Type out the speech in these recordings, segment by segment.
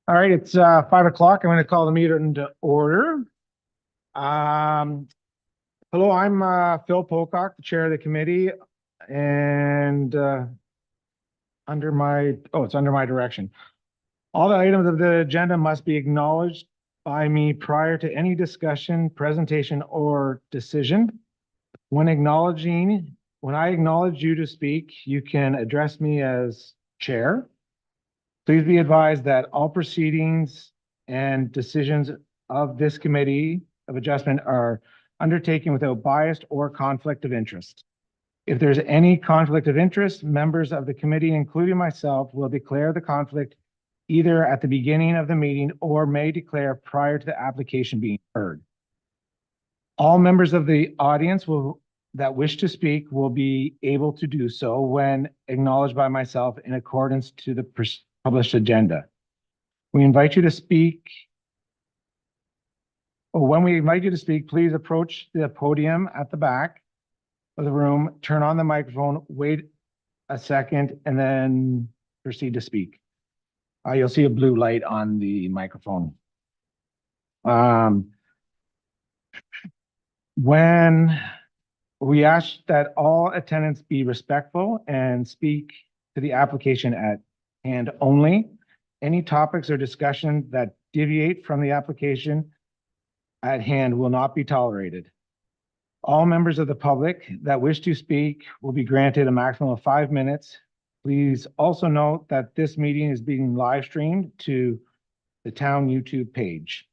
All right, it's 5 o'clock. I'm going to call the meeting into order. Um, Hello, I'm Phil Pocock, the chair of the committee, and it's under my direction. All the items of the agenda must be acknowledged by me prior to any discussion, presentation, or decision. When I acknowledge you to speak, you can address me as chair. Please be advised that all proceedings and decisions of this committee of adjustment are undertaken without bias or conflict of interest. If there's any conflict of interest, members of the committee, including myself, will declare the conflict either at the beginning of the meeting or may declare prior to the application being heard. All members of the audience that wish to speak will be able to do so when acknowledged by myself in accordance to the published agenda. We invite you to speak. When we invite you to speak, please approach the podium at the back of the room, turn on the microphone, wait a second, and then proceed to speak. You'll see a blue light on the microphone. When we ask that all attendants be respectful and speak to the application at hand only. Any topics or discussion that deviate from the application at hand will not be tolerated. All members of the public that wish to speak will be granted a maximum of 5 minutes. Please also note that this meeting is being live streamed to the town YouTube page.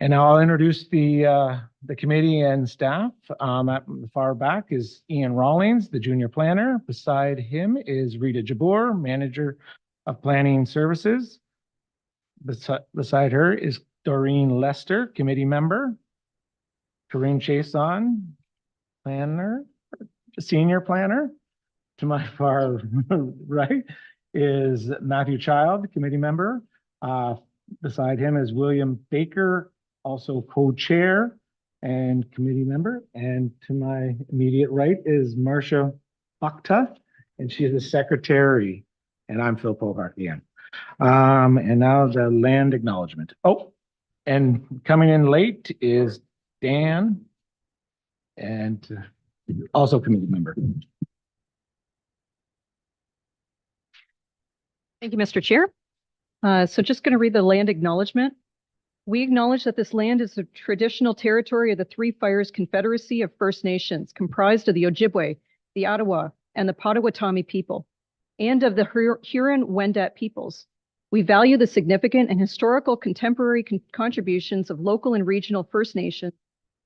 And now I'll introduce the committee and staff. At the far back is Ian Rawlings, the junior planner. Beside him is Rita Jabbour, manager of planning services. Beside her is Doreen Lester, committee member. Corinne Chason, planner, senior planner. To my far right is Matthew Child, committee member. Beside him is William Baker, also co-chair and committee member. And to my immediate right is Marcia Bakta, and she is the secretary. And I'm Phil Pocock again. And now the land acknowledgement. Oh, and coming in late is Dan, and also committee member. Thank you, Mr. Chair. So just going to read the land acknowledgement. We acknowledge that this land is the traditional territory of the Three Fires Confederacy of First Nations, comprised of the Ojibwe, the Ottawa, and the Potawatomi people, and of the Huron-Wendat peoples. We value the significant and historical contemporary contributions of local and regional First Nations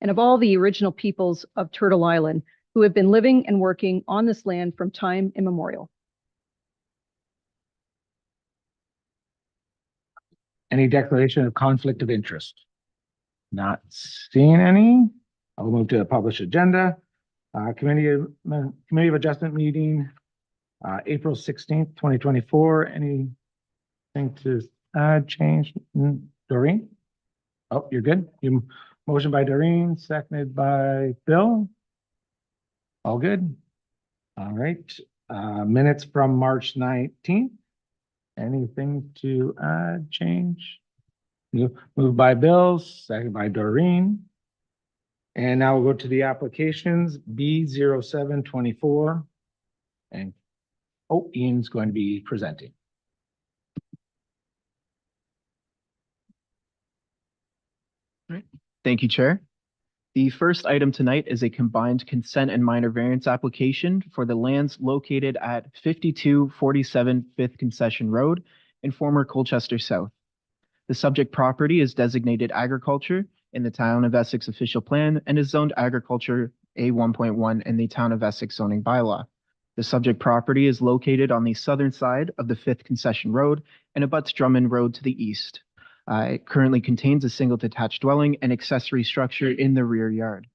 and of all the original peoples of Turtle Island who have been living and working on this land from time immemorial. Any declaration of conflict of interest? Not seeing any. I'll move to a published agenda. Committee of Adjustment meeting, April 16th, 2024. Anything to change? Doreen? Oh, you're good. Motion by Doreen, seconded by Bill. All good. All right. Minutes from March 19th. Anything to change? Moved by Bill, second by Doreen. And now we'll go to the applications, B0724. And Ian's going to be presenting. All right. Thank you, Chair. The first item tonight is a combined consent and minor variance application for the lands located at 5247 5th Concession Road in former Colchester South. The subject property is designated agriculture in the Town of Essex official plan and is zoned agriculture A1.1 in the Town of Essex zoning bylaw. The subject property is located on the southern side of the 5th Concession Road and abuts Drummond Road to the east. It currently contains a single detached dwelling and accessory structure in the rear yard.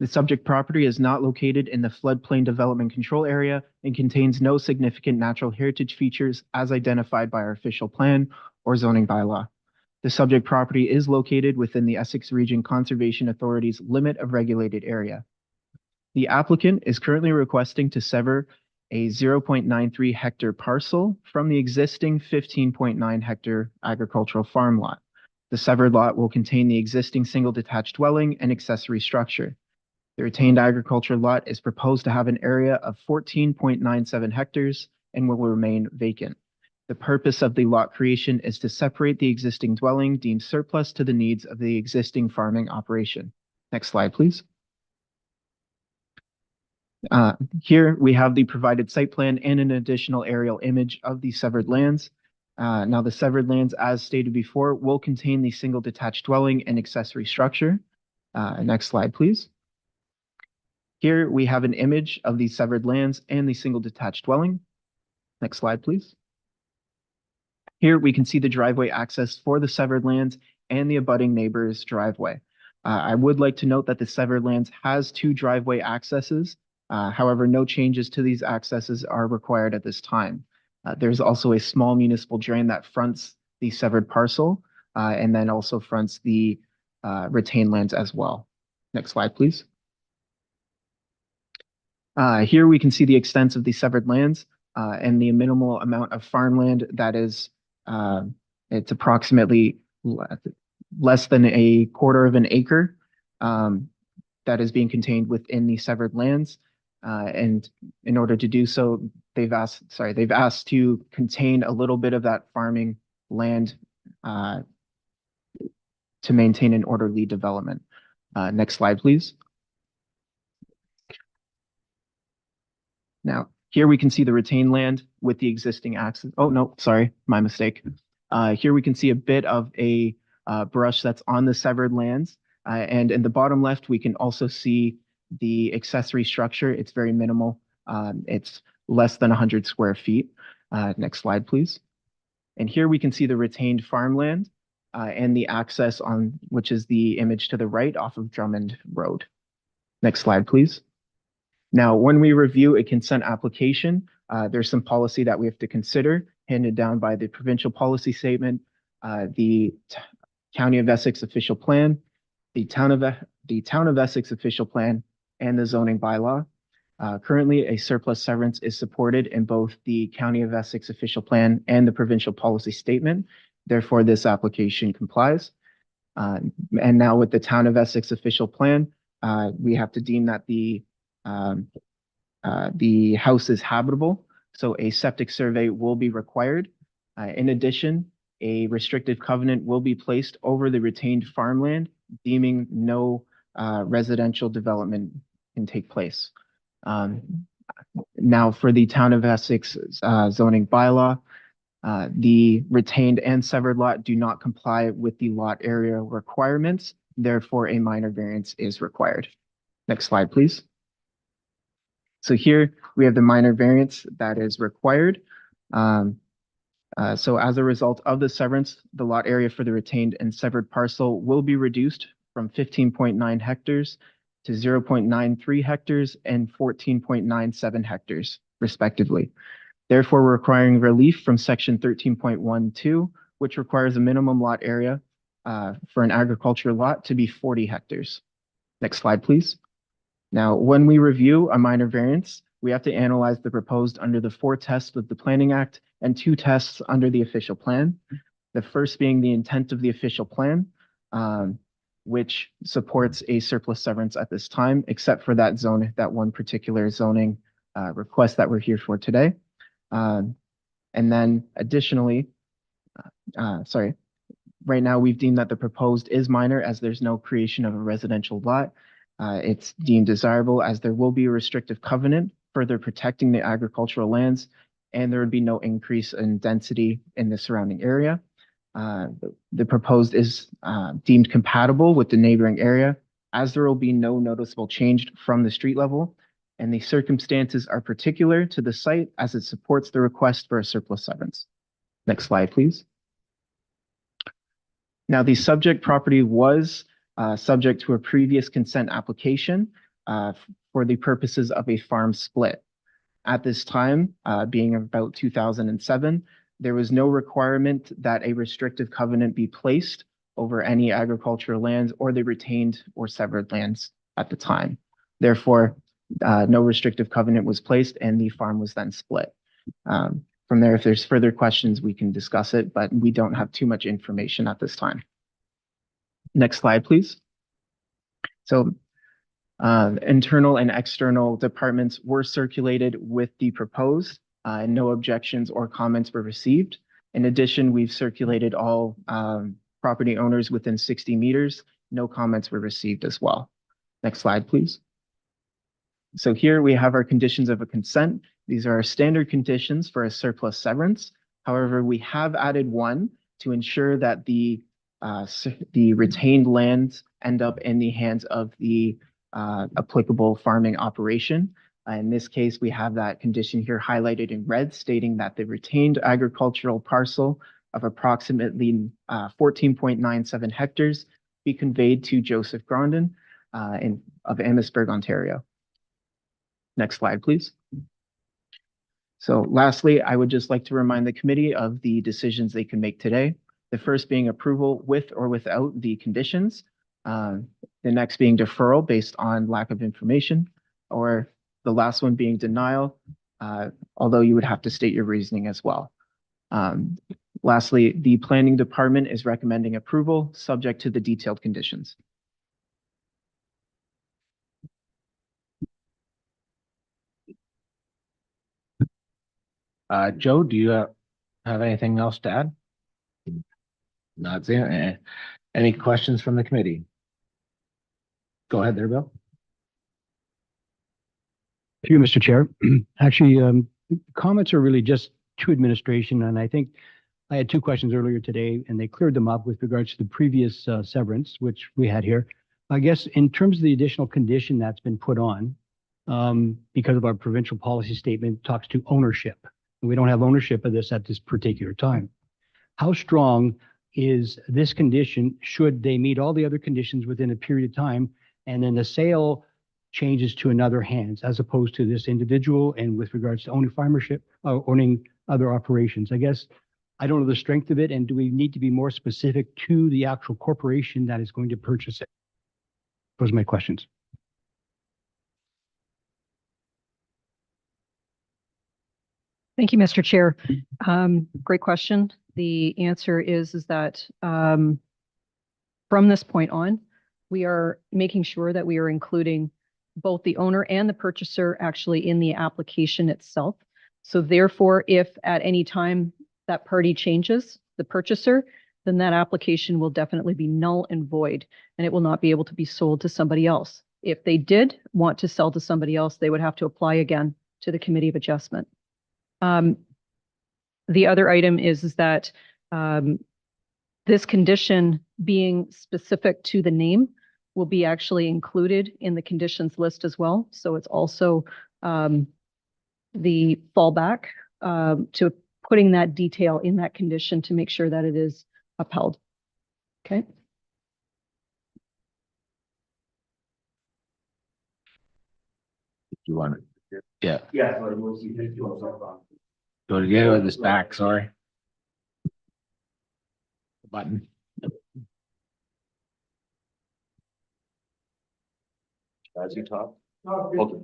The subject property is not located in the floodplain development control area and contains no significant natural heritage features as identified by our official plan or zoning bylaw. The subject property is located within the Essex Region Conservation Authority's limit of regulated area. The applicant is currently requesting to sever a 0.93 hectare parcel from the existing 15.9 hectare agricultural farm lot. The severed lot will contain the existing single detached dwelling and accessory structure. The retained agriculture lot is proposed to have an area of 14.97 hectares and will remain vacant. The purpose of the lot creation is to separate the existing dwelling deemed surplus to the needs of the existing farming operation. Next slide, please. Here we have the provided site plan and an additional aerial image of the severed lands. Now the severed lands, as stated before, will contain the single detached dwelling and accessory structure. Next slide, please. Here we have an image of the severed lands and the single detached dwelling. Next slide, please. Here we can see the driveway access for the severed lands and the abutting neighbor's driveway. I would like to note that the severed lands has 2 driveway accesses. However, no changes to these accesses are required at this time. There's also a small municipal drain that fronts the severed parcel and then also fronts the retained lands as well. Next slide, please. Here we can see the extent of the severed lands and the minimal amount of farmland that is, it's approximately less than a quarter of an acre that is being contained within the severed lands. And in order to do so, they've asked to contain a little bit of that farming land to maintain an orderly development. Next slide, please. Now, here we can see the retained land with the existing access. Oh, no, sorry, my mistake. Here we can see a bit of a brush that's on the severed lands. And in the bottom left, we can also see the accessory structure. It's very minimal. It's less than 100 square feet. Next slide, please. And here we can see the retained farmland and the access on, which is the image to the right off of Drummond Road. Next slide, please. Now, when we review a consent application, there's some policy that we have to consider, handed down by the provincial policy statement, the County of Essex official plan, the Town of Essex official plan, and the zoning bylaw. Currently, a surplus severance is supported in both the County of Essex official plan and the provincial policy statement. Therefore, this application complies. And now with the Town of Essex official plan, we have to deem that the house is habitable, so a septic survey will be required. In addition, a restrictive covenant will be placed over the retained farmland, deeming no residential development can take place. Now, for the Town of Essex zoning bylaw, the retained and severed lot do not comply with the lot area requirements. Therefore, a minor variance is required. Next slide, please. So here we have the minor variance that is required. So as a result of the severance, the lot area for the retained and severed parcel will be reduced from 15.9 hectares to 0.93 hectares and 14.97 hectares, respectively. Therefore, we're requiring relief from section 13.12, which requires a minimum lot area for an agriculture lot to be 40 hectares. Next slide, please. Now, when we review a minor variance, we have to analyze the proposed under the 4 tests of the Planning Act and 2 tests under the official plan. The first being the intent of the official plan, which supports a surplus severance at this time, except for that zone, that one particular zoning request that we're here for today. And then additionally, right now we've deemed that the proposed is minor as there's no creation of a residential lot. It's deemed desirable as there will be a restrictive covenant further protecting the agricultural lands, and there would be no increase in density in the surrounding area. The proposed is deemed compatible with the neighboring area, as there will be no noticeable change from the street level, and the circumstances are particular to the site as it supports the request for a surplus severance. Next slide, please. Now, the subject property was subject to a previous consent application for the purposes of a farm split. At this time, being about 2007, there was no requirement that a restrictive covenant be placed over any agricultural lands or the retained or severed lands at the time. Therefore, no restrictive covenant was placed and the farm was then split. From there, if there's further questions, we can discuss it, but we don't have too much information at this time. Next slide, please. So internal and external departments were circulated with the proposed, and no objections or comments were received. In addition, we've circulated all property owners within 60 meters. No comments were received as well. Next slide, please. So here we have our conditions of a consent. These are our standard conditions for a surplus severance. However, we have added one to ensure that the retained lands end up in the hands of the applicable farming operation. In this case, we have that condition here highlighted in red, stating that the retained agricultural parcel of approximately 14.97 hectares be conveyed to Joseph Grondin of Amherstburg, Ontario. Next slide, please. So lastly, I would just like to remind the committee of the decisions they can make today. The first being approval with or without the conditions. The next being deferral based on lack of information, or the last one being denial, although you would have to state your reasoning as well. Lastly, the planning department is recommending approval subject to the detailed conditions. Joe, do you have anything else to add? Not there. Any questions from the committee? Go ahead there, Bill. Thank you, Mr. Chair. Actually, comments are really just to administration, and I think I had two questions earlier today, and they cleared them up with regards to the previous severance, which we had here. I guess in terms of the additional condition that's been put on, because of our provincial policy statement talks to ownership. We don't have ownership of this at this particular time. How strong is this condition should they meet all the other conditions within a period of time, and then the sale changes to another hands as opposed to this individual and with regards to owning farmership, owning other operations? I guess I don't know the strength of it, and do we need to be more specific to the actual corporation that is going to purchase it? Those are my questions. Thank you, Mr. Chair. Great question. The answer is that from this point on, we are making sure that we are including both the owner and the purchaser actually in the application itself. So therefore, if at any time that party changes, the purchaser, then that application will definitely be null and void, and it will not be able to be sold to somebody else. If they did want to sell to somebody else, they would have to apply again to the Committee of Adjustment. The other item is that this condition being specific to the name will be actually included in the conditions list as well. So it's also the fallback to putting that detail in that condition to make sure that it is upheld. Okay. You want it? Yeah. Yeah. Go to get with this back, sorry. Button. As you talk? Okay.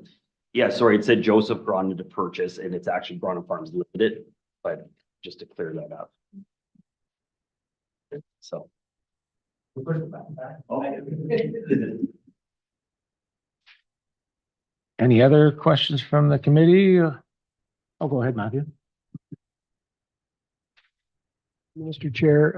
Yeah, sorry, it said Joseph Grondin to purchase, and it's actually Grondin Farms Limited, but just to clear that up. So. Any other questions from the committee? Oh, go ahead, Matthew. Mr. Chair,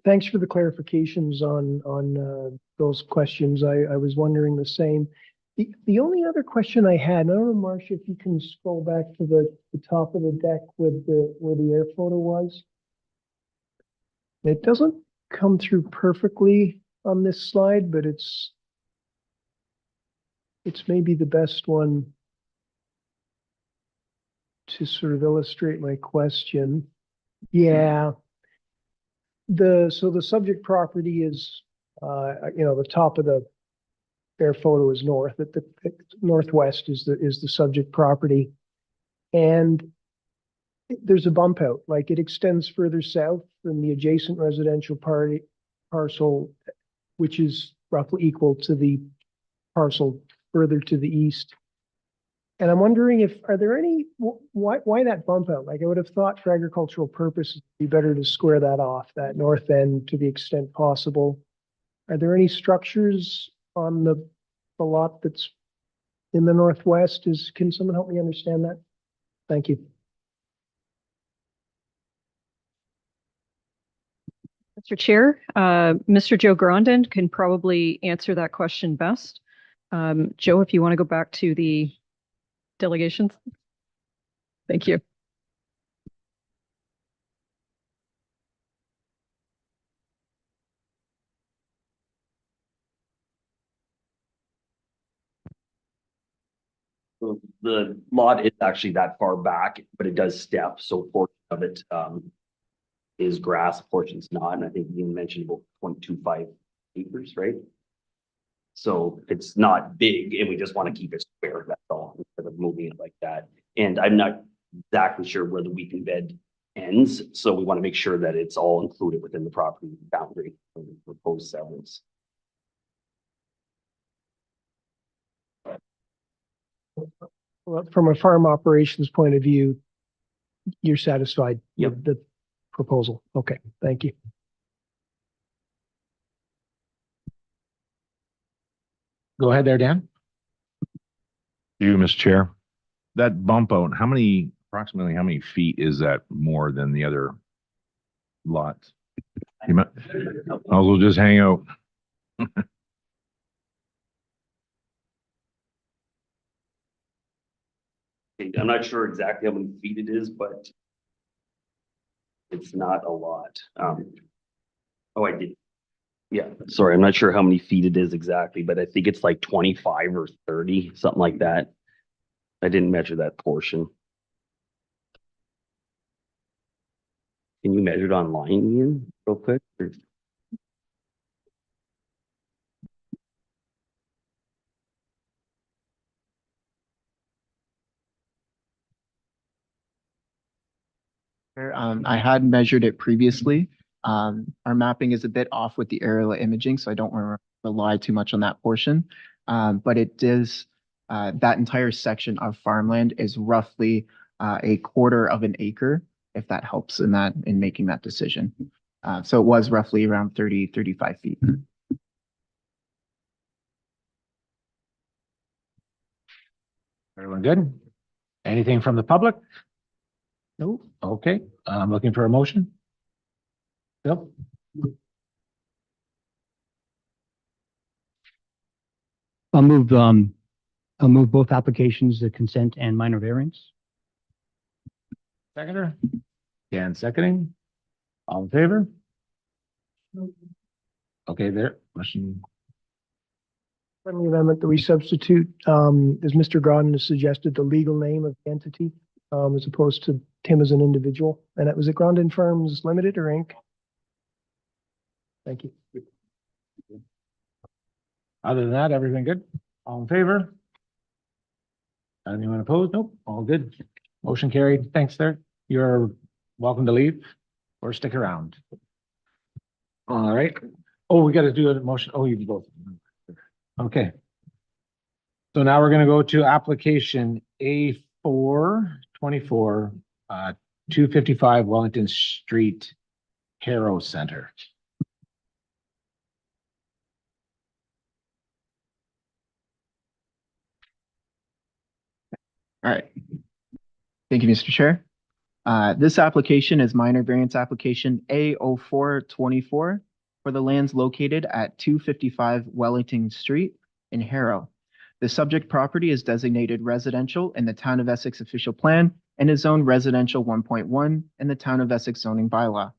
thanks for the clarifications on those questions. I was wondering the same. The only other question I had, I don't know, Marcia, if you can scroll back to the top of the deck with where the air photo was. It doesn't come through perfectly on this slide, but it's maybe the best one to sort of illustrate my question. Yeah. So the subject property is, the top of the air photo is north. At the northwest is the subject property, and there's a bump out. Like it extends further south than the adjacent residential parcel, which is roughly equal to the parcel further to the east. And I'm wondering if, are there any, why that bump out? Like I would have thought for agricultural purposes, it'd be better to square that off, that north end to the extent possible. Are there any structures on the lot that's in the northwest? Can someone help me understand that? Thank you. Mr. Chair, Mr. Joe Grondin can probably answer that question best. Joe, if you want to go back to the delegations. Thank you. So the lot is actually that far back, but it does step, so portion of it is grass, portion's not, and I think you mentioned about 0.25 acres, right? So it's not big, and we just want to keep it square, that's all, instead of moving it like that. And I'm not exactly sure where the weakened bed ends, so we want to make sure that it's all included within the property boundary of the proposed severance. Well, from a farm operations point of view, you're satisfied Yep. with the proposal? Okay, thank you. Go ahead there, Dan. You, Mr. Chair, that bump out, approximately how many feet is that more than the other lots? You might, I'll just hang out. I'm not sure exactly how many feet it is, but it's not a lot. Oh, I did. Yeah, sorry, I'm not sure how many feet it is exactly, but I think it's like 25 or 30, something like that. I didn't measure that portion. Can you measure it online, Ian, real quick? Or- I had measured it previously. Our mapping is a bit off with the aerial imaging, so I don't want to rely too much on that portion. But it does, that entire section of farmland is roughly a quarter of an acre, if that helps in making that decision. So it was roughly around 35 feet. Everyone good? Anything from the public? No? Okay, I'm looking for a motion. Bill? I'll move both applications, the consent and minor variance. Seconder? Dan seconding. All in favor? Okay, there, motion. Friendly amendment that we substitute, as Mr. Godden has suggested, the legal name of the entity, as opposed to Tim as an individual. And it was it Grondin Farms Limited or Inc.? Thank you. Other than that, everything good? All in favor? Anyone opposed? Nope, all good. Motion carried. Thanks, sir. You're welcome to leave or stick around. All right. Oh, we got to do a motion. Oh, you both. Okay. So now we're going to go to application A424, 255 Wellington Street, Harrow Center. All right. Thank you, Mr. Chair. This application is minor variance application A0424 for the lands located at 255 Wellington Street in Harrow. The subject property is designated residential in the Town of Essex official plan and is zoned residential 1.1 in the Town of Essex zoning bylaw.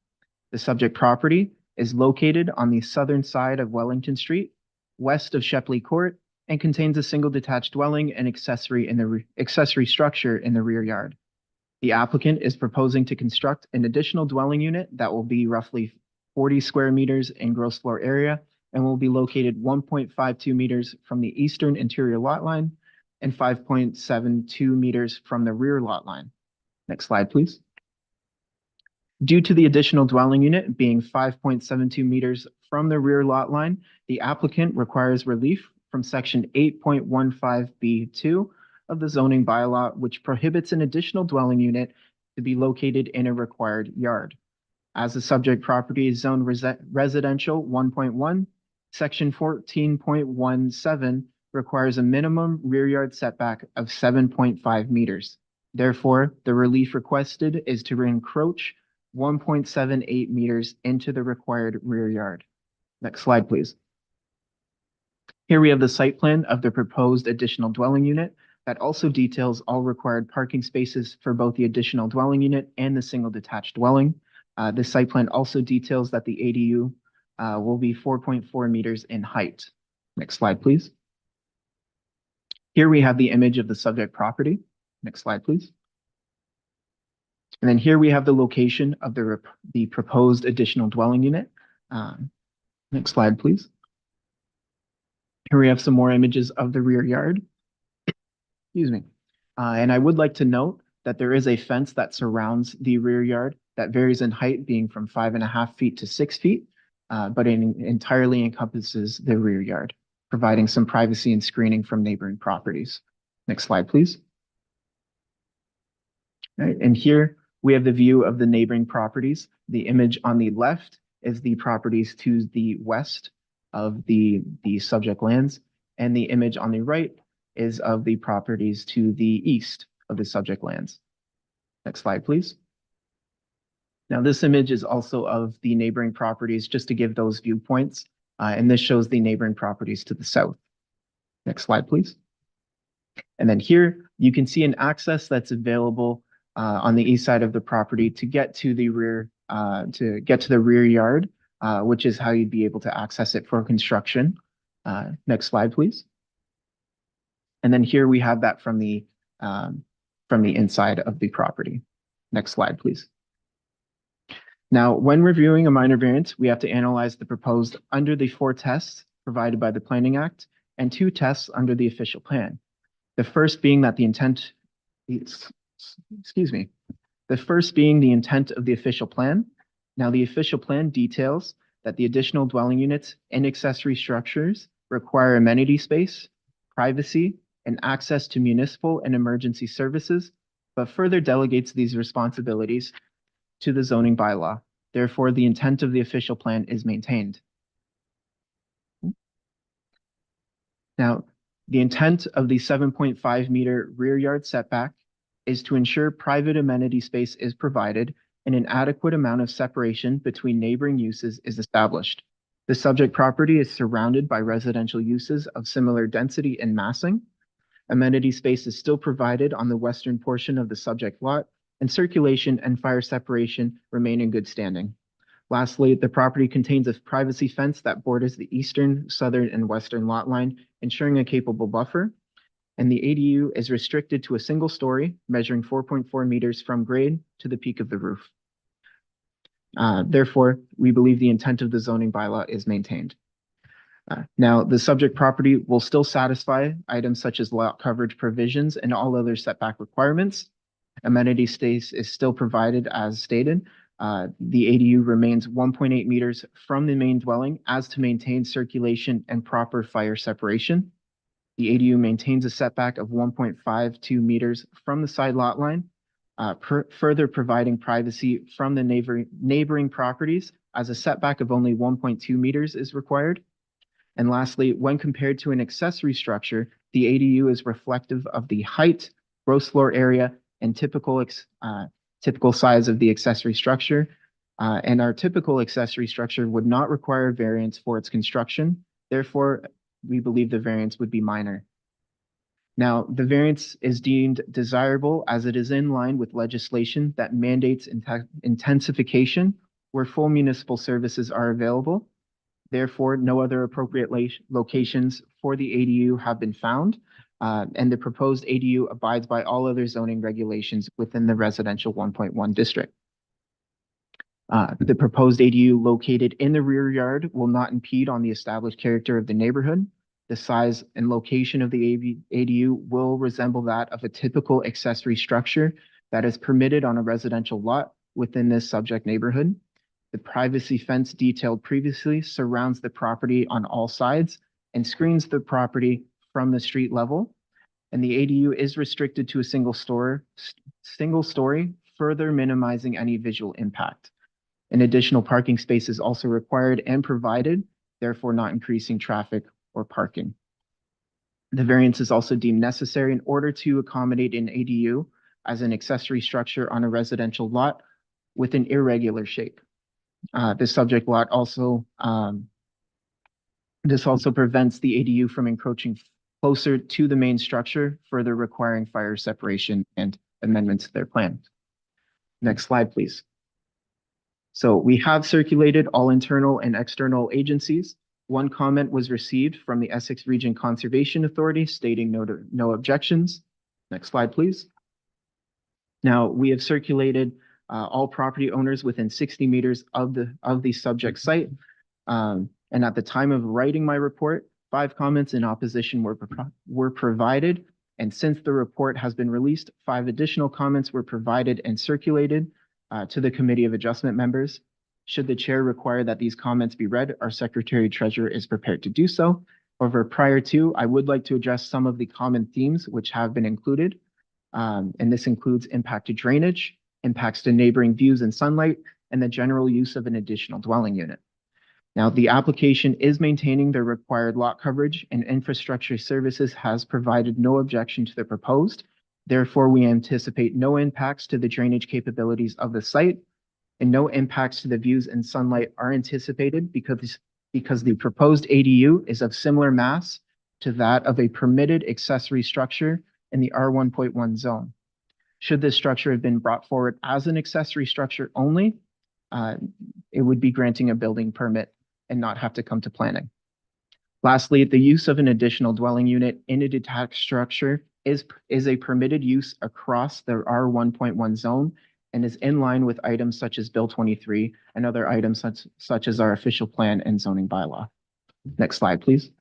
The subject property is located on the southern side of Wellington Street, west of Shepley Court, and contains a single detached dwelling and accessory structure in the rear yard. The applicant is proposing to construct an additional dwelling unit that will be roughly 40 square meters in gross floor area and will be located 1.52 meters from the eastern interior lot line and 5.72 meters from the rear lot line. Next slide, please. Due to the additional dwelling unit being 5.72 meters from the rear lot line, the applicant requires relief from section 8.15B2 of the zoning bylaw, which prohibits an additional dwelling unit to be located in a required yard. As the subject property is zoned residential 1.1, section 14.17 requires a minimum rear yard setback of 7.5 meters. Therefore, the relief requested is to encroach 1.78 meters into the required rear yard. Next slide, please. Here we have the site plan of the proposed additional dwelling unit that also details all required parking spaces for both the additional dwelling unit and the single detached dwelling. This site plan also details that the ADU will be 4.4 meters in height. Next slide, please. Here we have the image of the subject property. Next slide, please. And then here we have the location of the proposed additional dwelling unit. Next slide, please. Here we have some more images of the rear yard. Excuse me. And I would like to note that there is a fence that surrounds the rear yard that varies in height, being from 5.5 feet to 6 feet, but it entirely encompasses the rear yard, providing some privacy and screening from neighboring properties. Next slide, please. All right, and here we have the view of the neighboring properties. The image on the left is the properties to the west of the subject lands, and the image on the right is of the properties to the east of the subject lands. Next slide, please. Now, this image is also of the neighboring properties, just to give those viewpoints, and this shows the neighboring properties to the south. Next slide, please. And then here you can see an access that's available on the east side of the property to get to the rear yard, which is how you'd be able to access it for construction. Next slide, please. And then here we have that from the inside of the property. Next slide, please. Now, when reviewing a minor variance, we have to analyze the proposed under the 4 tests provided by the Planning Act and 2 tests under the official plan. The first being that the intent, the first being the intent of the official plan. Now, the official plan details that the additional dwelling units and accessory structures require amenity space, privacy, and access to municipal and emergency services, but further delegates these responsibilities to the zoning bylaw. Therefore, the intent of the official plan is maintained. Now, the intent of the 7.5 meter rear yard setback is to ensure private amenity space is provided and an adequate amount of separation between neighboring uses is established. The subject property is surrounded by residential uses of similar density and massing. Amenity space is still provided on the western portion of the subject lot, and circulation and fire separation remain in good standing. Lastly, the property contains a privacy fence that borders the eastern, southern, and western lot line, ensuring a capable buffer. And the ADU is restricted to a single story, measuring 4.4 meters from grade to the peak of the roof. Therefore, we believe the intent of the zoning bylaw is maintained. Now, the subject property will still satisfy items such as lot coverage provisions and all other setback requirements. Amenity space is still provided as stated. The ADU remains 1.8 meters from the main dwelling as to maintain circulation and proper fire separation. The ADU maintains a setback of 1.52 meters from the side lot line, further providing privacy from the neighboring properties as a setback of only 1.2 meters is required. And lastly, when compared to an accessory structure, the ADU is reflective of the height, gross floor area, and typical size of the accessory structure. And our typical accessory structure would not require variance for its construction. Therefore, we believe the variance would be minor. Now, the variance is deemed desirable as it is in line with legislation that mandates intensification where full municipal services are available. Therefore, no other appropriate locations for the ADU have been found, and the proposed ADU abides by all other zoning regulations within the residential 1.1 district. The proposed ADU located in the rear yard will not impede on the established character of the neighborhood. The size and location of the ADU will resemble that of a typical accessory structure that is permitted on a residential lot within this subject neighborhood. The privacy fence detailed previously surrounds the property on all sides and screens the property from the street level. And the ADU is restricted to a single story, further minimizing any visual impact. An additional parking space is also required and provided, therefore not increasing traffic or parking. The variance is also deemed necessary in order to accommodate an ADU as an accessory structure on a residential lot with an irregular shape. The subject lot also, this also prevents the ADU from encroaching closer to the main structure, further requiring fire separation and amendments to their plan. Next slide, please. So we have circulated all internal and external agencies. One comment was received from the Essex Region Conservation Authority stating no objections. Next slide, please. Now, we have circulated all property owners within 60 meters of the subject site. And at the time of writing my report, 5 comments in opposition were provided. And since the report has been released, 5 additional comments were provided and circulated to the Committee of Adjustment members. Should the chair require that these comments be read, our Secretary Treasurer is prepared to do so. However, prior to, I would like to address some of the common themes which have been included. And this includes impact to drainage, impacts to neighboring views and sunlight, and the general use of an additional dwelling unit. Now, the application is maintaining the required lot coverage, and Infrastructure Services has provided no objection to the proposed. Therefore, we anticipate no impacts to the drainage capabilities of the site, and no impacts to the views and sunlight are anticipated because the proposed ADU is of similar mass to that of a permitted accessory structure in the R1.1 zone. Should this structure have been brought forward as an accessory structure only, it would be granting a building permit and not have to come to planning. Lastly, the use of an additional dwelling unit in a detached structure is a permitted use across the R1.1 zone and is in line with items such as Bill 23 and other items such as our official plan and zoning bylaw. Next slide, please.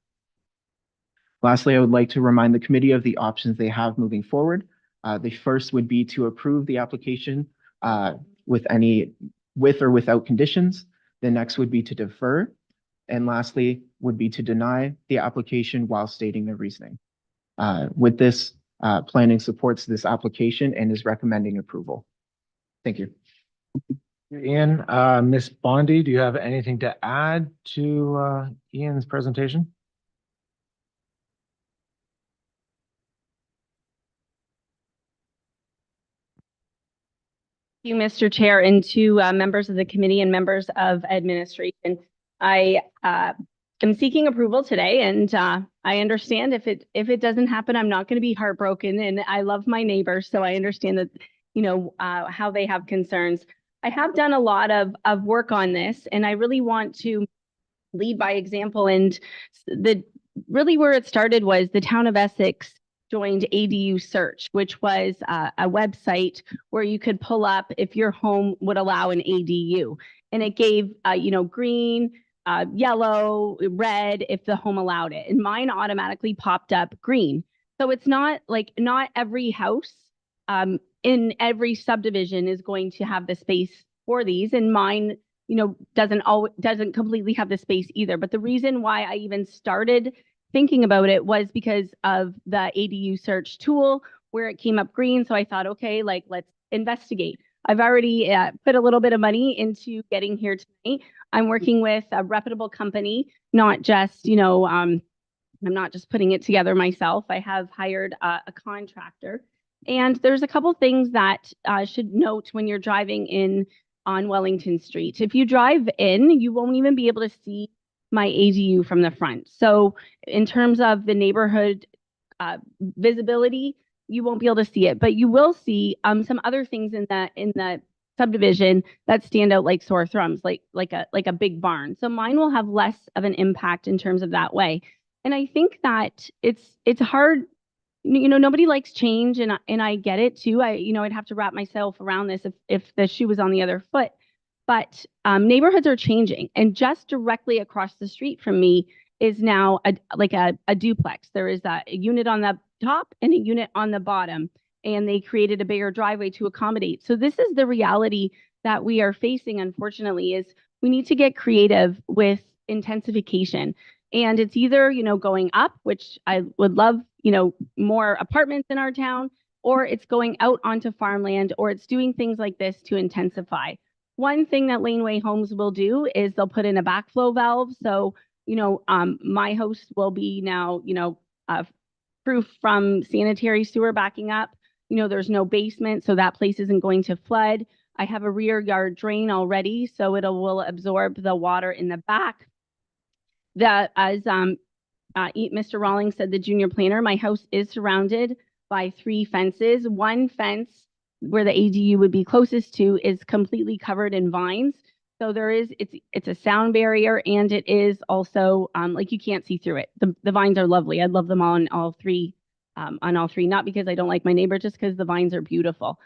Lastly, I would like to remind the committee of the options they have moving forward. The first would be to approve the application with or without conditions. The next would be to defer. And lastly, would be to deny the application while stating the reasoning. With this, planning supports this application and is recommending approval. Thank you. Ian, Ms. Bondi, do you have anything to add to Ian's presentation? You, Mr. Chair, and to members of the committee and members of administration. I am seeking approval today, and I understand if it doesn't happen, I'm not going to be heartbroken. And I love my neighbors, so I understand that how they have concerns. I have done a lot of work on this, and I really want to lead by example. And really where it started was the town of Essex joined ADU Search, which was a website where you could pull up if your home would allow an ADU. And it gave, green, yellow, red if the home allowed it. And mine automatically popped up green. So it's not every house in every subdivision is going to have the space for these. And mine, doesn't completely have the space either. But the reason why I even started thinking about it was because of the ADU Search tool where it came up green. So I thought, okay, let's investigate. I've already put a little bit of money into getting here tonight. I'm working with a reputable company, not just, I'm not just putting it together myself. I have hired a contractor. And there's a couple things that should note when you're driving in on Wellington Street. If you drive in, you won't even be able to see my ADU from the front. So in terms of the neighborhood visibility, you won't be able to see it, but you will see some other things in the subdivision that stand out like sore thumbs, like a big barn. So mine will have less of an impact in terms of that way. And I think that it's hard. Nobody likes change, and I get it too. I'd have to wrap myself around this if the shoe was on the other foot. But neighborhoods are changing, and just directly across the street from me is now a duplex. There is a unit on the top and a unit on the bottom, and they created a bigger driveway to accommodate. So this is the reality that we are facing, unfortunately, is we need to get creative with intensification. And it's either, going up, which I would love, more apartments in our town, or it's going out onto farmland, or it's doing things like this to intensify. One thing that Laneway Homes will do is they'll put in a backflow valve. So, my house will be now, proof from sanitary sewer backing up. There's no basement, so that place isn't going to flood. I have a rear yard drain already, so will absorb the water in the back. That, as Mr. Rawlings said, the junior planner, my house is surrounded by 3 fences. One fence where the ADU would be closest to is completely covered in vines. So it's a sound barrier, and it is also like you can't see through it. The vines are lovely. I love them on all three, not because I don't like my neighbor, just because the vines are beautiful.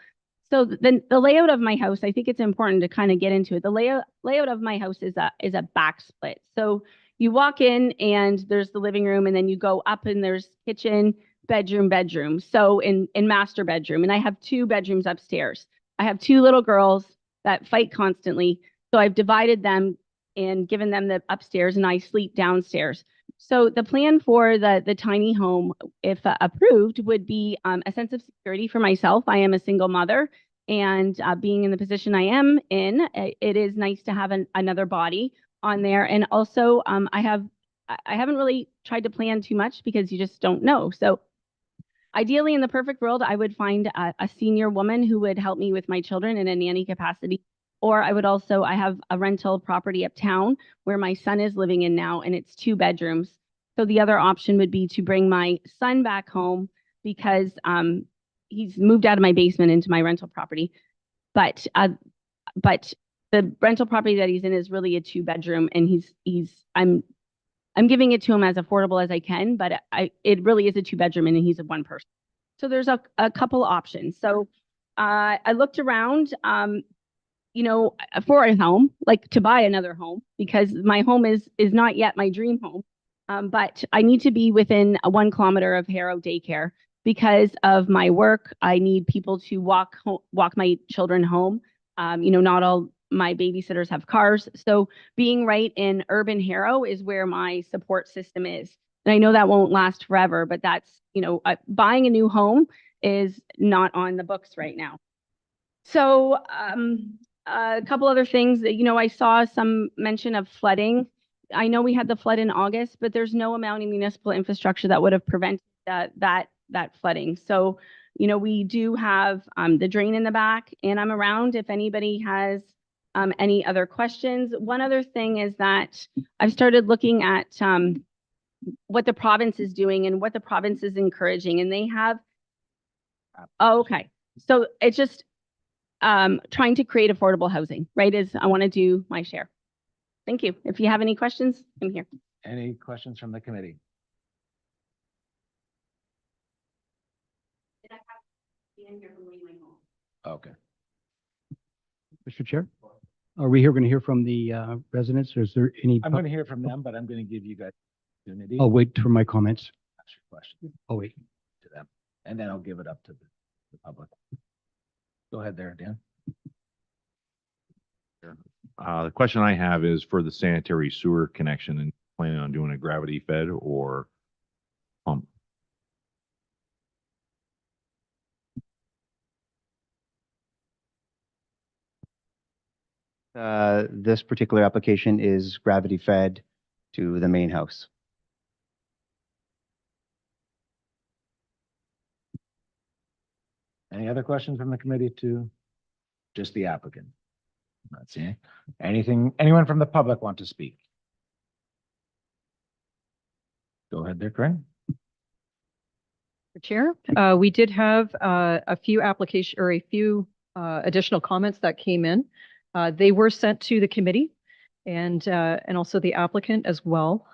So the layout of my house, I think it's important to kind of get into it. The layout of my house is a back split. So you walk in and there's the living room, and then you go up and there's kitchen, bedroom. So in master bedroom, and I have 2 bedrooms upstairs. I have 2 little girls that fight constantly. So I've divided them and given them the upstairs, and I sleep downstairs. So the plan for the tiny home, if approved, would be a sense of security for myself. I am a single mother, and being in the position I am in, it is nice to have another body on there. And also, I haven't really tried to plan too much because you just don't know. So ideally, in the perfect world, I would find a senior woman who would help me with my children in a nanny capacity. Or I have a rental property uptown where my son is living in now, and it's 2 bedrooms. So the other option would be to bring my son back home because he's moved out of my basement into my rental property. But the rental property that he's in is really a 2 bedroom, and I'm giving it to him as affordable as I can, but it really is a 2 bedroom, and he's a 1 person. So there's a couple options. So I looked around, for a home, like to buy another home, because my home is not yet my dream home. But I need to be within 1 kilometer of Harrow Daycare because of my work. I need people to walk my children home. Not all my babysitters have cars. So being right in urban Harrow is where my support system is. And I know that won't last forever, but that's, buying a new home is not on the books right now. So a couple other things that, I saw some mention of flooding. I know we had the flood in August, but there's no amount of municipal infrastructure that would have prevented that flooding. So, we do have the drain in the back, and I'm around if anybody has any other questions. One other thing is that I've started looking at what the province is doing and what the province is encouraging, and they have. Oh, okay. So it's just trying to create affordable housing, right? I want to do my share. Thank you. If you have any questions, I'm here. Any questions from the committee? Okay. Mr. Chair, are we going to hear from the residents, or is there any? I'm going to hear from them, but I'm going to give you guys the opportunity. I'll wait for my comments. Ask your question I'll wait. to them, and then I'll give it up to the public. Go ahead there, Dan. The question I have is for the sanitary sewer connection and planning on doing a gravity fed or pump. This particular application is gravity fed to the main house. Any other questions from the committee to just the applicant? Not seeing anything. Anyone from the public want to speak? Go ahead there, Corinne. Mr. Chair, we did have a few additional comments that came in. They were sent to the committee and also the applicant as well,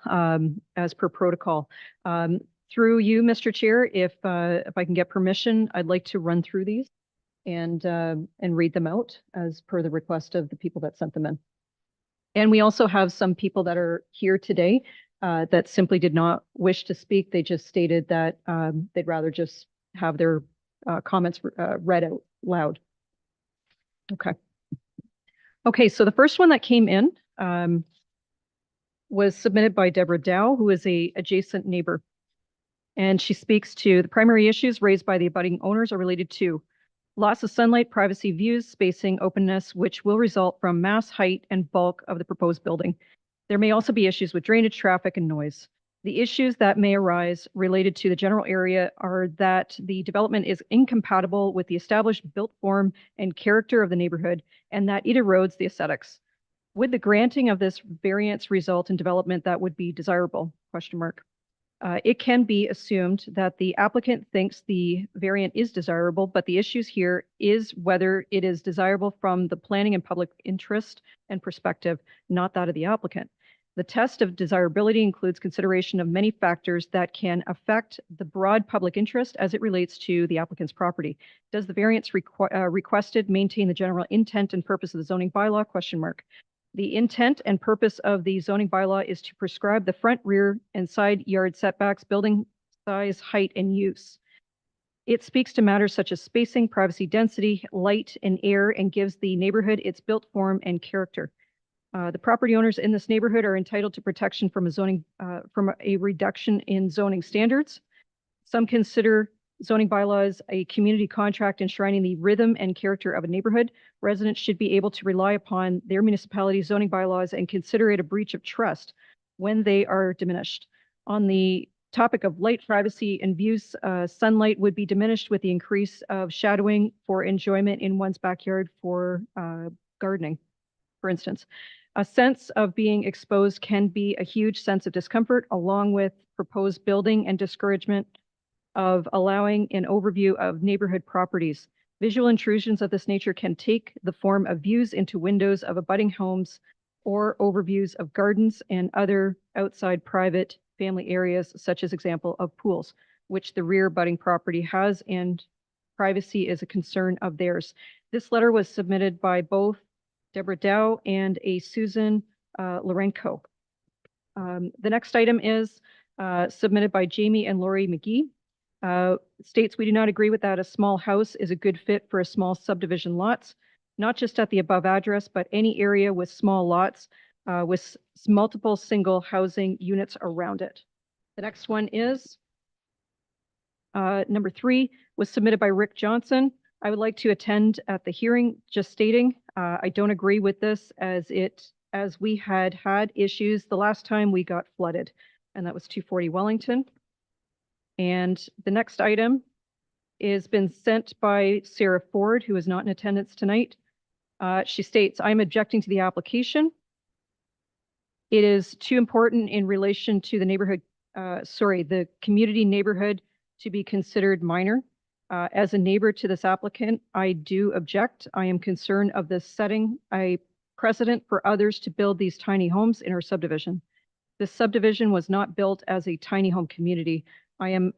as per protocol. Through you, Mr. Chair, if I can get permission, I'd like to run through these and read them out as per the request of the people that sent them in. And we also have some people that are here today that simply did not wish to speak. They just stated that they'd rather just have their comments read out loud. Okay. Okay, so the first one that came in was submitted by Deborah Dow, who is a adjacent neighbor. And she speaks to the primary issues raised by the abutting owners are related to loss of sunlight, privacy views, spacing, openness, which will result from mass, height, and bulk of the proposed building. There may also be issues with drainage, traffic, and noise. The issues that may arise related to the general area are that the development is incompatible with the established built form and character of the neighborhood, and that it erodes the aesthetics. Would the granting of this variance result in development that would be desirable? Question mark. It can be assumed that the applicant thinks the variant is desirable, but the issues here is whether it is desirable from the planning and public interest and perspective, not that of the applicant. The test of desirability includes consideration of many factors that can affect the broad public interest as it relates to the applicant's property. Does the variance requested maintain the general intent and purpose of the zoning bylaw? Question mark. The intent and purpose of the zoning bylaw is to prescribe the front, rear, and side yard setbacks, building size, height, and use. It speaks to matters such as spacing, privacy, density, light, and air, and gives the neighborhood its built form and character. The property owners in this neighborhood are entitled to protection from a reduction in zoning standards. Some consider zoning bylaws a community contract enshrining the rhythm and character of a neighborhood. Residents should be able to rely upon their municipality's zoning bylaws and consider it a breach of trust when they are diminished. On the topic of light, privacy, and views, sunlight would be diminished with the increase of shadowing for enjoyment in one's backyard for gardening, for instance. A sense of being exposed can be a huge sense of discomfort, along with proposed building and discouragement of allowing an overview of neighborhood properties. Visual intrusions of this nature can take the form of views into windows of abutting homes or overviews of gardens and other outside private family areas, such as example of pools, which the rear abutting property has, and privacy is a concern of theirs. This letter was submitted by both Deborah Dow and a Susan Lorenko. The next item is submitted by Jamie and Lori McGee. States we do not agree with that a small house is a good fit for a small subdivision lots, not just at the above address, but any area with small lots with multiple single housing units around it. The next one is number 3 was submitted by Rick Johnson. I would like to attend at the hearing, just stating I don't agree with this as we had issues the last time we got flooded, and that was 240 Wellington. And the next item is been sent by Sarah Ford, who is not in attendance tonight. She states, I'm objecting to the application. It is too important in relation to the neighborhood, the community neighborhood to be considered minor. As a neighbor to this applicant, I do object. I am concerned of this setting a precedent for others to build these tiny homes in our subdivision. This subdivision was not built as a tiny home community. I am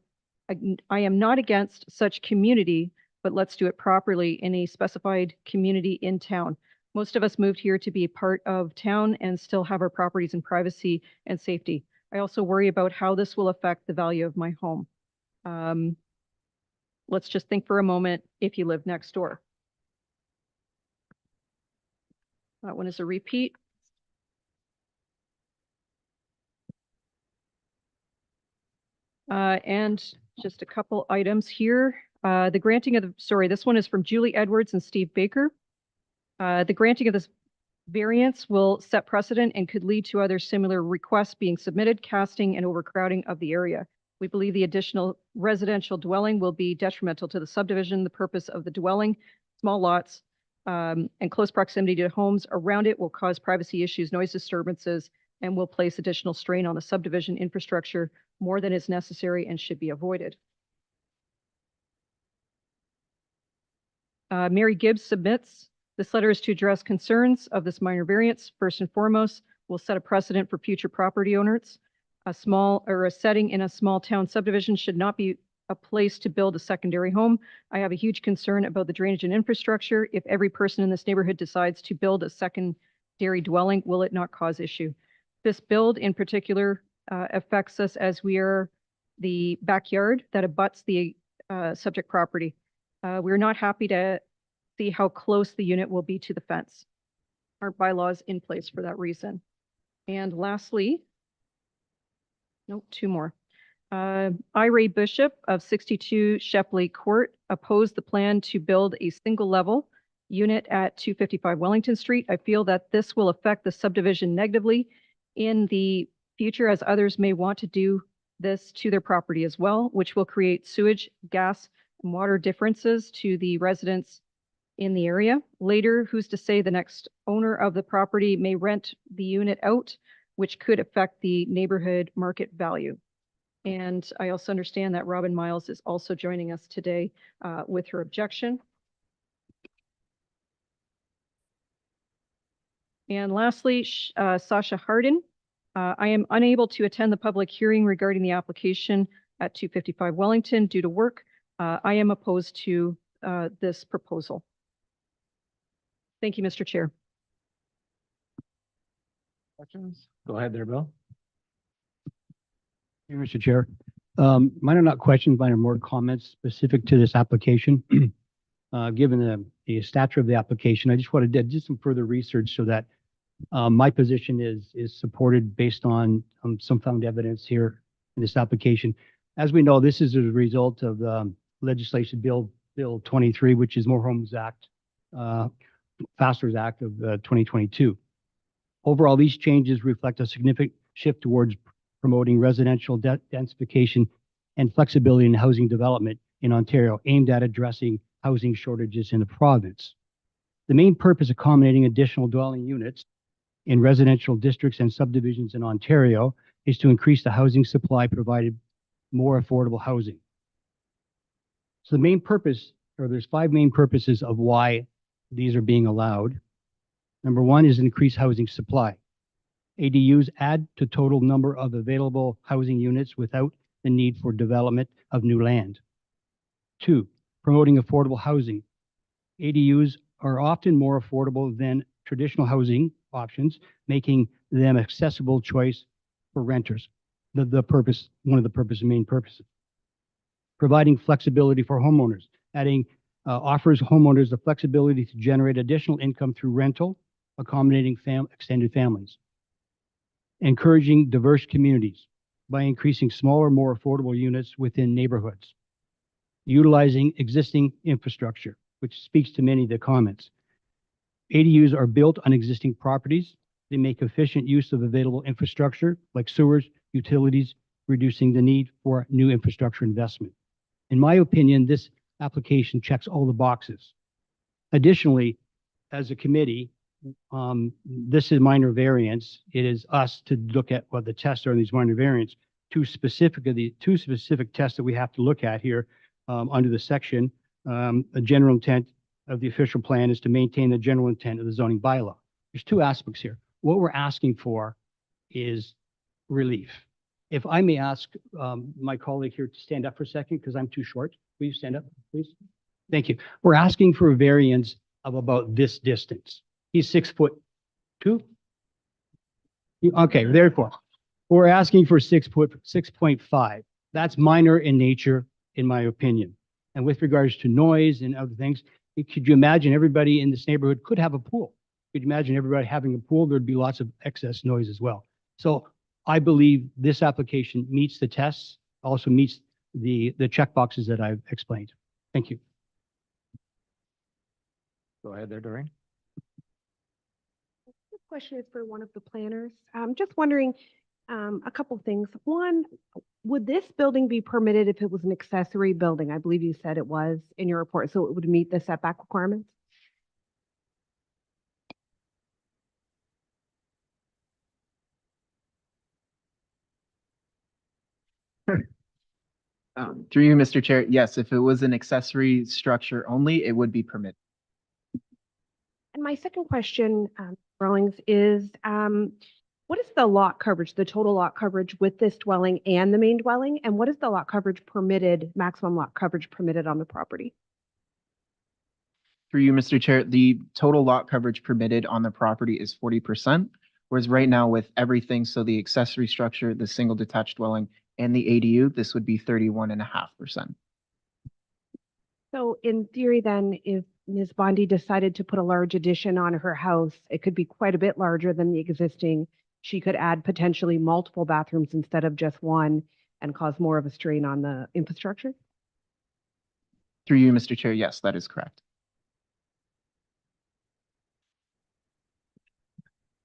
not against such community, but let's do it properly in a specified community in town. Most of us moved here to be part of town and still have our properties in privacy and safety. I also worry about how this will affect the value of my home. Let's just think for a moment if you live next door. That one is a repeat. And just a couple items here. The granting of this one is from Julie Edwards and Steve Baker. The granting of this variance will set precedent and could lead to other similar requests being submitted, casting and overcrowding of the area. We believe the additional residential dwelling will be detrimental to the subdivision. The purpose of the dwelling, small lots, and close proximity to homes around it will cause privacy issues, noise disturbances, and will place additional strain on the subdivision infrastructure more than is necessary and should be avoided. Mary Gibbs submits, this letter is to address concerns of this minor variance. First and foremost, will set a precedent for future property owners. A setting in a small town subdivision should not be a place to build a secondary home. I have a huge concern about the drainage and infrastructure. If every person in this neighborhood decides to build a secondary dwelling, will it not cause issue? This build in particular affects us as we are the backyard that abuts the subject property. We're not happy to see how close the unit will be to the fence. Our bylaws in place for that reason. And lastly, no, two more. I, Ray Bishop of 62 Shepley Court, oppose the plan to build a single level unit at 255 Wellington Street. I feel that this will affect the subdivision negatively in the future, as others may want to do this to their property as well, which will create sewage, gas, and water differences to the residents in the area. Later, who's to say the next owner of the property may rent the unit out, which could affect the neighborhood market value. And I also understand that Robin Miles is also joining us today with her objection. And lastly, Sasha Hardin. I am unable to attend the public hearing regarding the application at 255 Wellington due to work. I am opposed to this proposal. Thank you, Mr. Chair. Questions? Go ahead there, Bill. Here, Mr. Chair. Mine are not questions, mine are more comments specific to this application. Given the stature of the application, I just wanted to do some further research so that my position is supported based on some found evidence here in this application. As we know, this is a result of legislation Bill 23, which is More Homes Act, FASTERS Act of 2022. Overall, these changes reflect a significant shift towards promoting residential densification and flexibility in housing development in Ontario, aimed at addressing housing shortages in the province. The main purpose of accommodating additional dwelling units in residential districts and subdivisions in Ontario is to increase the housing supply, provided more affordable housing. So the main purpose, or there's 5 main purposes of why these are being allowed. Number 1 is increase housing supply. ADUs add to total number of available housing units without the need for development of new land. 2, promoting affordable housing. ADUs are often more affordable than traditional housing options, making them accessible choice for renters. One of the main purposes. Providing flexibility for homeowners, offers homeowners the flexibility to generate additional income through rental, accommodating extended families. Encouraging diverse communities by increasing smaller, more affordable units within neighborhoods. Utilizing existing infrastructure, which speaks to many of the comments. ADUs are built on existing properties. They make efficient use of available infrastructure like sewers, utilities, reducing the need for new infrastructure investment. In my opinion, this application checks all the boxes. Additionally, as a committee, this is minor variance. It is us to look at what the tests are in these minor variants. Two specific tests that we have to look at here under the section. A general intent of the official plan is to maintain the general intent of the zoning bylaw. There's 2 aspects here. What we're asking for is relief. If I may ask my colleague here to stand up for a second, because I'm too short. Will you stand up, please? Thank you. We're asking for a variance of about this distance. He's 6'2". Okay, therefore, we're asking for 6.5. That's minor in nature, in my opinion. And with regards to noise and other things, could you imagine everybody in this neighborhood could have a pool? Could you imagine everybody having a pool? There'd be lots of excess noise as well. So I believe this application meets the tests, also meets the check boxes that I've explained. Thank you. Go ahead there, Doreen. This question is for one of the planners. I'm just wondering a couple things. One, would this building be permitted if it was an accessory building? I believe you said it was in your report, so it would meet the setback requirements? Through you, Mr. Chair, yes, if it was an accessory structure only, it would be permitted. And my second question, Rawlings, is what is the lot coverage, the total lot coverage with this dwelling and the main dwelling? And what is the lot coverage permitted, maximum lot coverage permitted on the property? Through you, Mr. Chair, the total lot coverage permitted on the property is 40%, whereas right now with everything, so the accessory structure, the single detached dwelling, and the ADU, this would be 31.5%. So in theory then, if Ms. Bondi decided to put a large addition on her house, it could be quite a bit larger than the existing she could add potentially multiple bathrooms instead of just one and cause more of a strain on the infrastructure? Through you, Mr. Chair, yes, that is correct.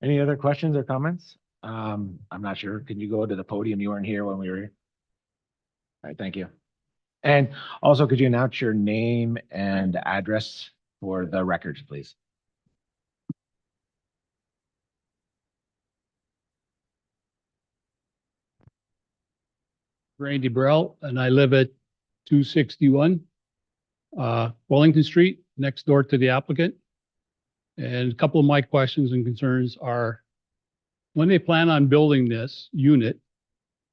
Any other questions or comments? I'm not sure. Can you go to the podium? You weren't here when we were here. All right, thank you. And also, could you announce your name and address for the records, please? Randy Burrell, and I live at 261 Wellington Street, next door to the applicant. And a couple of my questions and concerns are, when they plan on building this unit,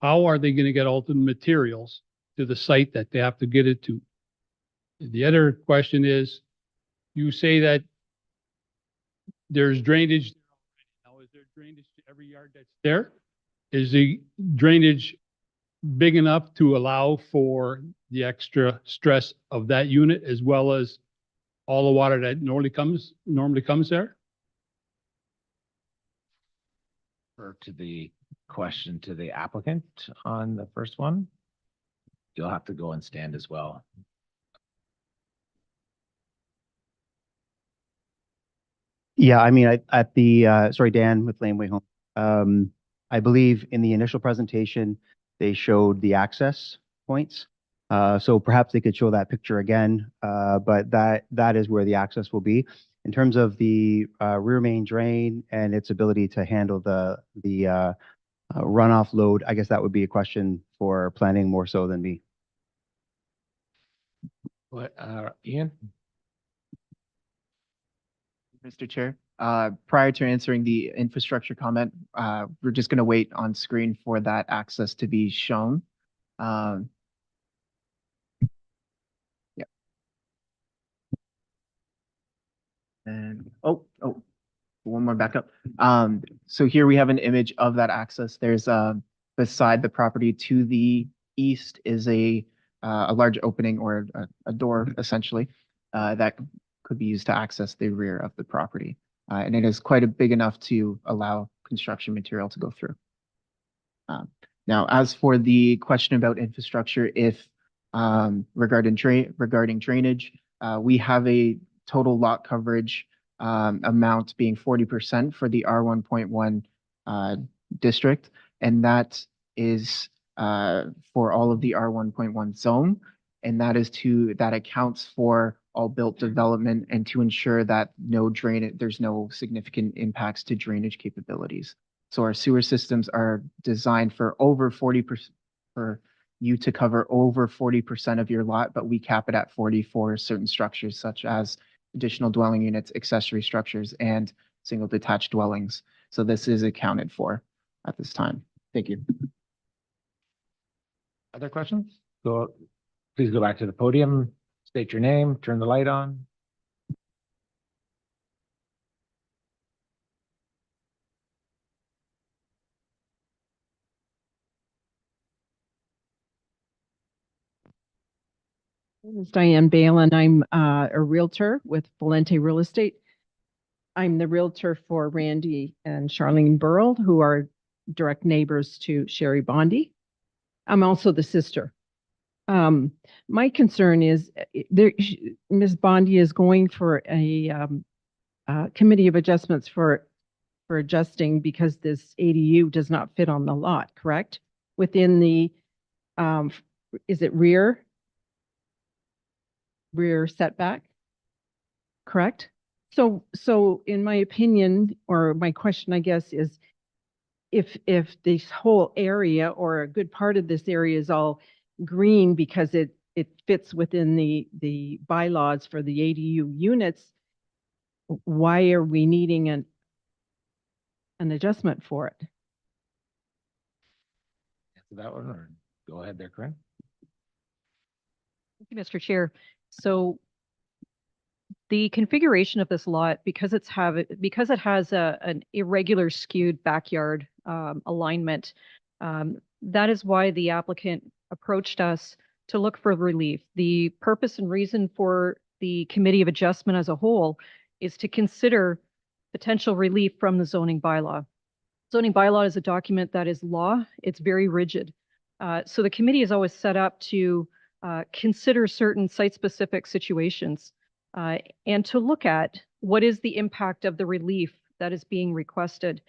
how are they going to get all the materials to the site that they have to get it to? The other question is, you say that there's drainage. Now, is there drainage to every yard that's there? Is the drainage big enough to allow for the extra stress of that unit as well as all the water that normally comes there? Or to the question to the applicant on the first one? You'll have to go and stand as well. Yeah, I mean, at the, sorry, Dan with Laneway Home. I believe in the initial presentation, they showed the access points. So perhaps they could show that picture again, but that is where the access will be. In terms of the rear main drain and its ability to handle the runoff load, I guess that would be a question for planning more so than me. What, Ian? Mr. Chair, prior to answering the infrastructure comment, we're just going to wait on screen for that access to be shown. Yeah. And, one more backup. So here we have an image of that access. There's beside the property to the east is a large opening or a door essentially that could be used to access the rear of the property. And it is quite a big enough to allow construction material to go through. Now, as for the question about infrastructure, if regarding drainage, we have a total lot coverage amount being 40% for the R1.1 district, and that is for all of the R1.1 zone, and that accounts for all built development and to ensure that there's no significant impacts to drainage capabilities. So our sewer systems are designed for over 40%, for you to cover over 40% of your lot, but we cap it at 40 for certain structures such as additional dwelling units, accessory structures, and single detached dwellings. So this is accounted for at this time. Thank you. Other questions? Please go back to the podium, state your name, turn the light on. My name is Diane Bale, and I'm a realtor with Valente Real Estate. I'm the realtor for Randy and Charlene Burrell, who are direct neighbors to Sherry Bondi. I'm also the sister. My concern is Ms. Bondi is going for a committee of adjustments for adjusting because this ADU does not fit on the lot, correct? Within the, is it rear setback, correct? So in my opinion, or my question, I guess, is if this whole area or a good part of this area is all green because it fits within the bylaws for the ADU units, why are we needing an adjustment for it? Answer that one, or go ahead there, Corinne. Thank you, Mr. Chair. So the configuration of this lot, because it has an irregular skewed backyard alignment, that is why the applicant approached us to look for relief. The purpose and reason for the committee of adjustment as a whole is to consider potential relief from the zoning bylaw. Zoning bylaw is a document that is law. It's very rigid. So the committee is always set up to consider certain site-specific situations and to look at what is the impact of the relief that is being requested.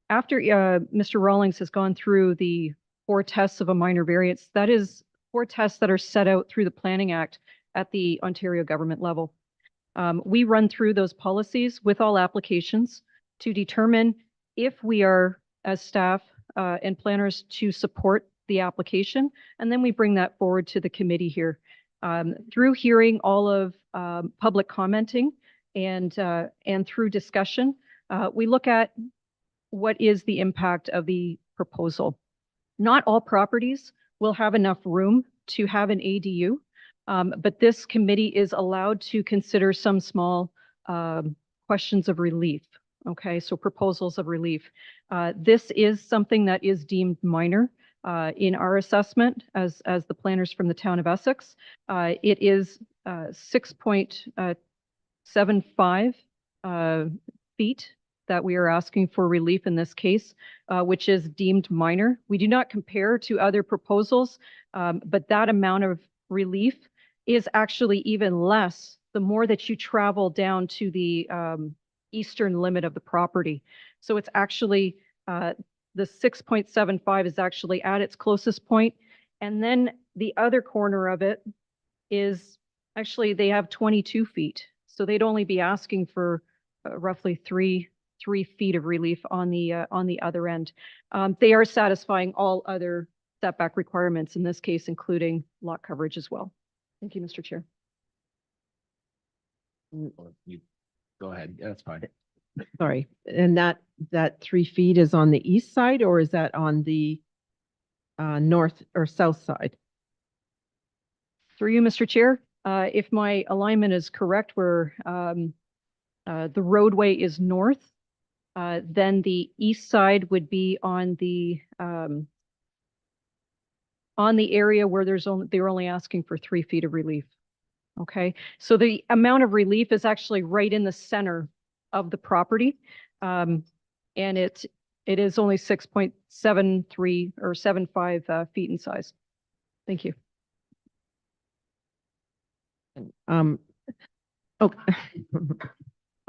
After Mr. Rawlings has gone through the 4 tests of a minor variance, that is 4 tests that are set out through the Planning Act at the Ontario government level. We run through those policies with all applications to determine if we are, as staff and planners, to support the application, and then we bring that forward to the committee here. Through hearing all of public commenting and through discussion, we look at what is the impact of the proposal. Not all properties will have enough room to have an ADU, but this committee is allowed to consider some small questions of relief. Okay, so proposals of relief. This is something that is deemed minor in our assessment as the planners from the town of Essex. It is 6.75 feet that we are asking for relief in this case, which is deemed minor. We do not compare to other proposals, but that amount of relief is actually even less the more that you travel down to the eastern limit of the property. So it's actually, the 6.75 is actually at its closest point. And then the other corner of it is actually, they have 22 feet. So they'd only be asking for roughly three feet of relief on the other end. They are satisfying all other setback requirements, in this case, including lot coverage as well. Thank you, Mr. Chair. Go ahead. Yeah, that's fine. Sorry, and that 3 feet is on the east side, or is that on the north or south side? Through you, Mr. Chair, if my alignment is correct, where the roadway is north, then the east side would be on the area where they're only asking for 3 feet of relief. Okay, so the amount of relief is actually right in the center of the property, and it is only 6.73 or 75 feet in size. Thank you. Oh,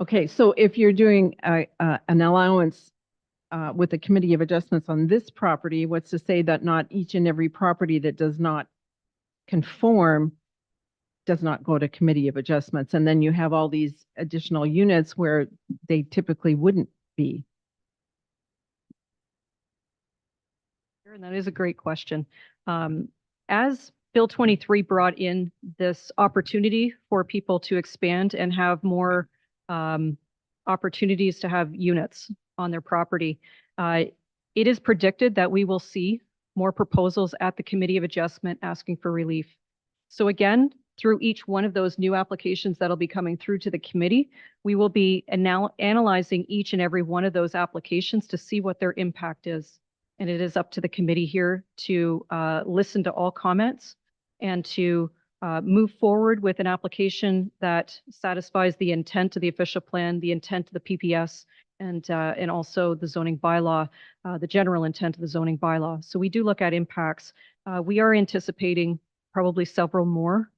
okay. So if you're doing an allowance with the Committee of Adjustments on this property, what's to say that not each and every property that does not conform does not go to Committee of Adjustments, and then you have all these additional units where they typically wouldn't be? And that is a great question. As Bill 23 brought in this opportunity for people to expand and have more opportunities to have units on their property, it is predicted that we will see more proposals at the Committee of Adjustment asking for relief. So again, through each one of those new applications that'll be coming through to the committee, we will be analyzing each and every one of those applications to see what their impact is. And it is up to the committee here to listen to all comments and to move forward with an application that satisfies the intent of the official plan, the intent of the PPS, and also the zoning bylaw, the general intent of the zoning bylaw. So we do look at impacts. We are anticipating probably several more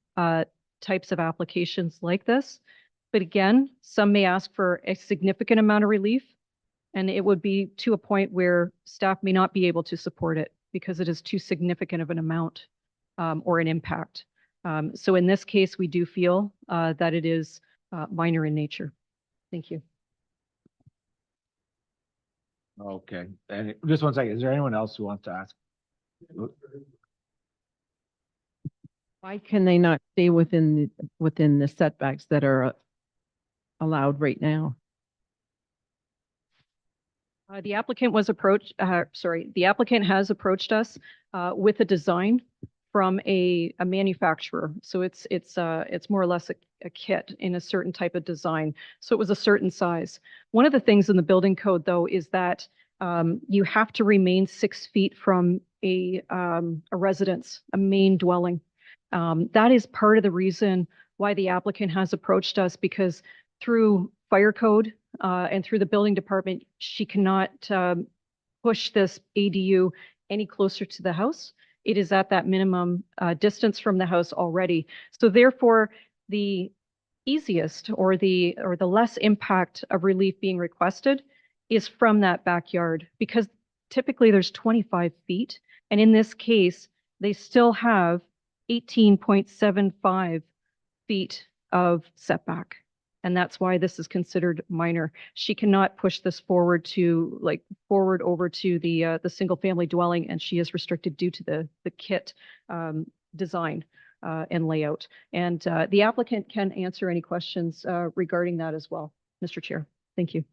types of applications like this. But again, some may ask for a significant amount of relief, and it would be to a point where staff may not be able to support it because it is too significant of an amount or an impact. So in this case, we do feel that it is minor in nature. Thank you. Okay, and just one second, is there anyone else who wants to ask? Why can they not stay within the setbacks that are allowed right now? The applicant was approached, the applicant has approached us with a design from a manufacturer. So it's more or less a kit in a certain type of design. So it was a certain size. One of the things in the building code, though, is that you have to remain 6 feet from a residence, a main dwelling. That is part of the reason why the applicant has approached us, because through fire code and through the building department, she cannot push this ADU any closer to the house. It is at that minimum distance from the house already. So therefore, the easiest or the less impact of relief being requested is from that backyard, because typically there's 25 feet. And in this case, they still have 18.75 feet of setback. And that's why this is considered minor. She cannot push this forward over to the single family dwelling, and she is restricted due to the kit design and layout. And the applicant can answer any questions regarding that as well, Mr. Chair. Thank you.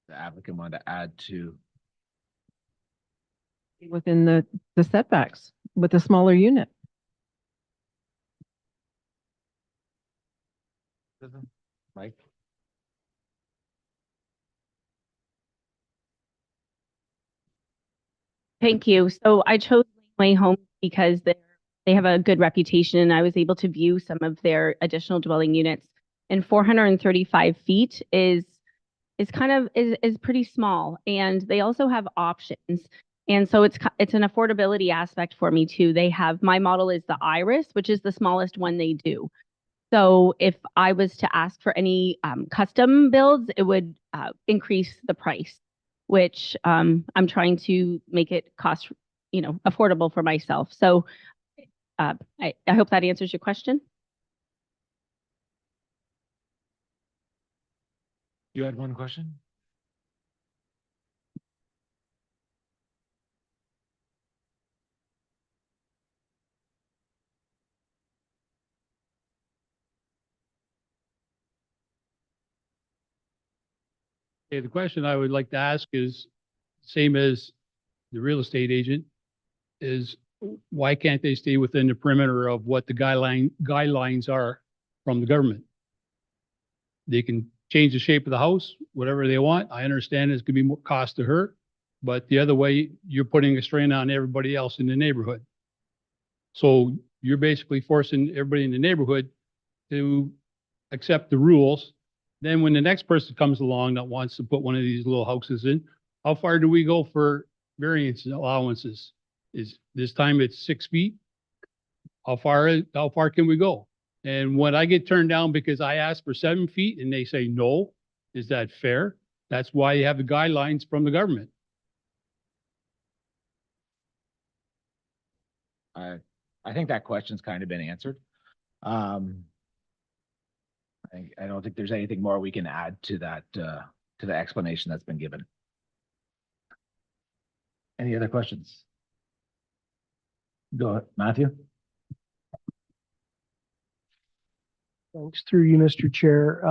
The applicant wanted to add to. Within the setbacks with a smaller unit. Mike? Thank you. So I chose Laneway Homes because they have a good reputation, and I was able to view some of their additional dwelling units. And 435 feet is pretty small, and they also have options. And so it's an affordability aspect for me too. My model is the Iris, which is the smallest one they do. So if I was to ask for any custom builds, it would increase the price, which I'm trying to make it cost, affordable for myself. So I hope that answers your question. You had one question? Okay, the question I would like to ask is, same as the real estate agent, is why can't they stay within the perimeter of what the guidelines are from the government? They can change the shape of the house, whatever they want. I understand it's gonna be more cost to her, but the other way, you're putting a strain on everybody else in the neighborhood. So you're basically forcing everybody in the neighborhood to accept the rules. Then when the next person comes along that wants to put one of these little houses in, how far do we go for variance allowances? Is this time it's 6 feet? How far can we go? And when I get turned down because I asked for 7 feet and they say no, is that fair? That's why you have the guidelines from the government. I think that question's kind of been answered. I don't think there's anything more we can add to that, to the explanation that's been given. Any other questions? Go ahead, Matthew. Thanks through you, Mr. Chair.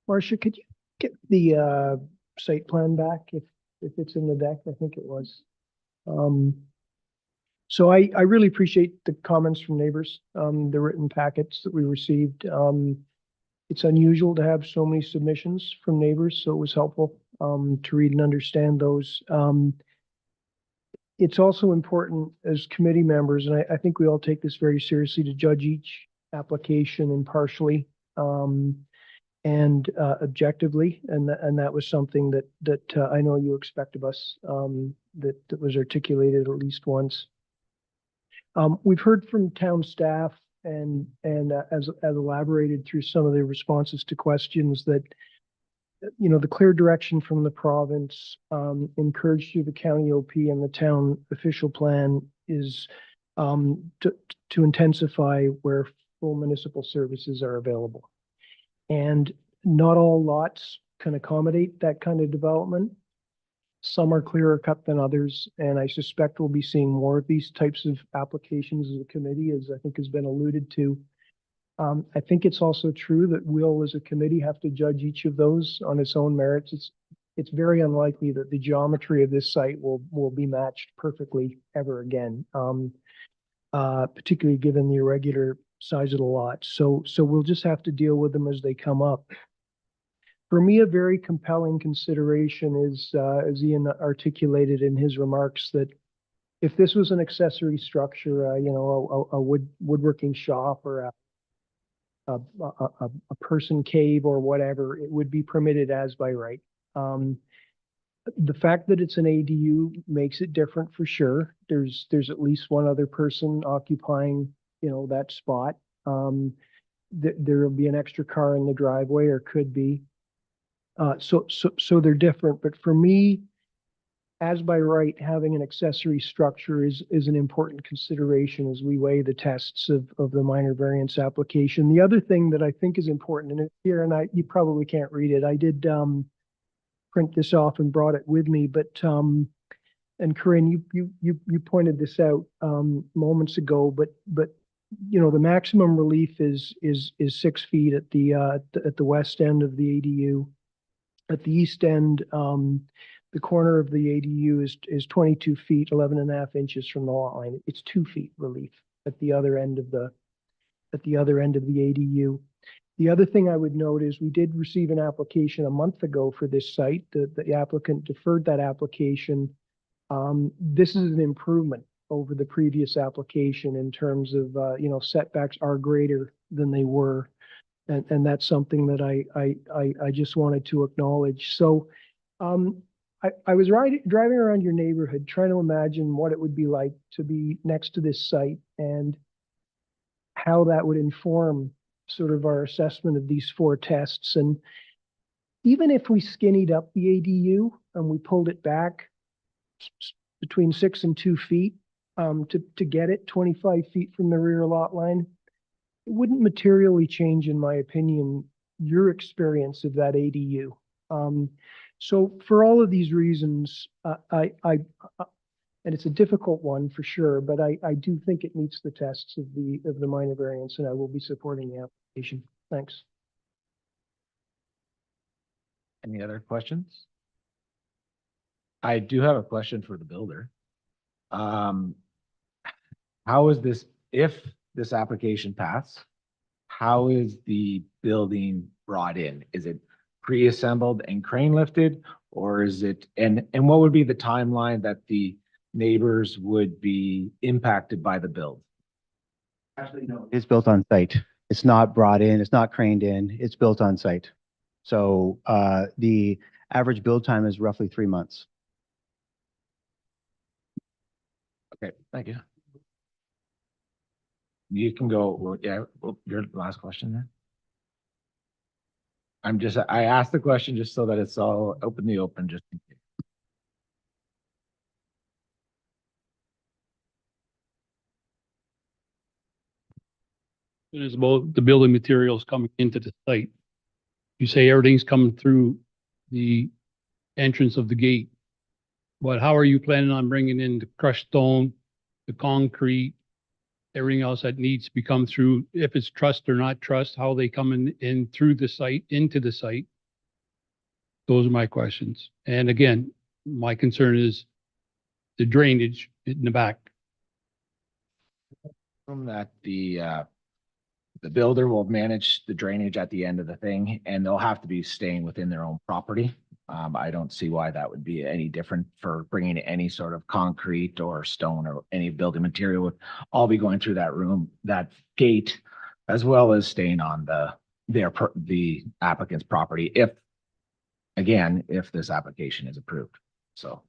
Marcia, could you get the site plan back if it's in the deck? I think it was. So I really appreciate the comments from neighbors, the written packets that we received. It's unusual to have so many submissions from neighbors, so it was helpful to read and understand those. It's also important as committee members, and I think we all take this very seriously, to judge each application impartially and objectively, and that was something that I know you expect of us, that was articulated at least once. We've heard from town staff and as elaborated through some of their responses to questions that, the clear direction from the province, encouraged through the county OP and the town official plan is to intensify where full municipal services are available. And not all lots can accommodate that kind of development. Some are clearer cut than others, and I suspect we'll be seeing more of these types of applications as a committee, as I think has been alluded to. I think it's also true that we'll, as a committee, have to judge each of those on its own merits. It's very unlikely that the geometry of this site will be matched perfectly ever again, particularly given the irregular size of the lot. So we'll just have to deal with them as they come up. For me, a very compelling consideration is, as Ian articulated in his remarks, that if this was an accessory structure, a woodworking shop or a person cave or whatever, it would be permitted as by right. The fact that it's an ADU makes it different for sure. There's at least one other person occupying, that spot. There'll be an extra car in the driveway, or could be. So they're different, but for me, as by right, having an accessory structure is an important consideration as we weigh the tests of the minor variance application. The other thing that I think is important, and it's here, and you probably can't read it. I did print this off and brought it with me, but and Corinne, you pointed this out moments ago, but the maximum relief is 6 feet at the west end of the ADU. At the east end, the corner of the ADU is 22 feet, 11.5 inches from the lot line. It's 2 feet relief at the other end of the ADU. The other thing I would note is we did receive an application a month ago for this site. The applicant deferred that application. This is an improvement over the previous application in terms of, setbacks are greater than they were. And that's something that I just wanted to acknowledge. So, I was driving around your neighborhood, trying to imagine what it would be like to be next to this site and how that would inform sort of our assessment of these 4 tests. And even if we skinnied up the ADU and we pulled it back between 6 and 2 feet to get it 25 feet from the rear lot line, it wouldn't materially change, in my opinion, your experience of that ADU. So for all of these reasons, and it's a difficult one for sure, but I do think it meets the tests of the minor variance, and I will be supporting the application. Thanks. Any other questions? I do have a question for the builder. How is this, if this application passed, how is the building brought in? Is it pre-assembled and crane lifted, or is it, and what would be the timeline that the neighbors would be impacted by the build? Actually, no. It's built on site. It's not brought in, it's not craned in, it's built on site. So the average build time is roughly 3 months. Okay, thank you. You can go, well, yeah, well, your last question then. I asked the question just so that it's all open, just in case. It is about the building materials coming into the site. You say everything's coming through the entrance of the gate. But how are you planning on bringing in the crushed stone, the concrete, everything else that needs to be come through? If it's trussed or not trussed, how are they coming in through the site, into the site? Those are my questions. And again, my concern is the drainage in the back. From that, the builder will manage the drainage at the end of the thing, and they'll have to be staying within their own property. I don't see why that would be any different for bringing any sort of concrete or stone or any building material would all be going through that room, that gate, as well as staying on the applicant's property if this application is approved. So,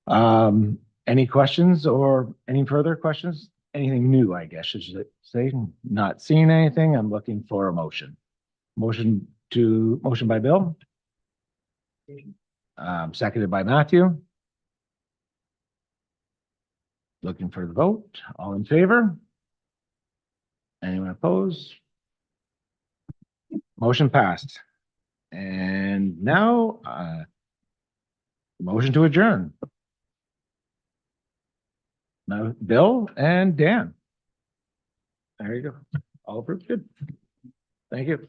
any questions or any further questions? Anything new, I guess, should I say? Not seeing anything. I'm looking for a motion. Motion by Bill. Seconded by Matthew. Looking for the vote. All in favor? Anyone opposed? Motion passed. And now, motion to adjourn. Now, Bill and Dan. There you go. All approved. Good. Thank you.